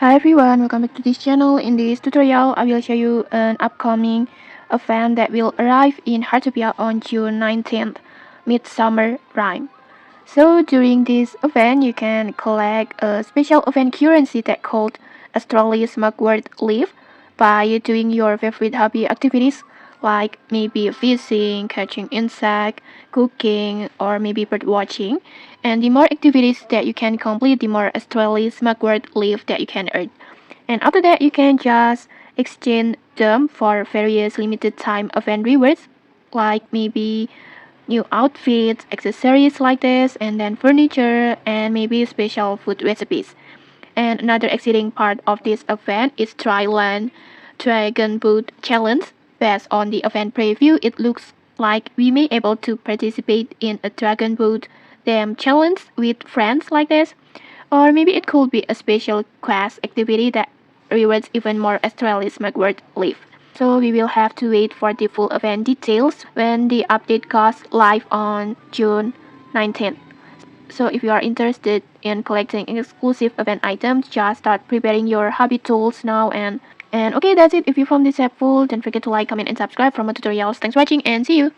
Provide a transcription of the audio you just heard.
Hi everyone, welcome back to this channel. In this tutorial, I will show you an upcoming event that will arrive in Heartopia on June 19th, Midsummer Rhyme. So during this event, you can collect a special event currency that called Austral Mugwort Leaves by doing your favorite hobby activities like maybe fishing, catching insect, cooking, or maybe bird watching. And the more activities that you can complete, the more Austral Mugwort Leaf that you can earn. And after that, you can just exchange them for various limited time event rewards like maybe new outfits, accessories like this, and then furniture, and maybe special food recipes. And another exciting part of this event is Thailand Dragon Boat Challenge. Based on the event preview, it looks like we may able to participate in a Dragon Boat Dam challenge with friends like this. Or maybe it could be a special class activity that rewards even more Australia's Mugwort Leaf. So we will have to wait for the full event details when the update goes live on June 19th. So if you are interested in collecting exclusive event items, just start preparing your hobby tools now and okay, that's it. If you found this helpful, don't forget to like, comment and subscribe for more tutorials. Thanks for watching and see you.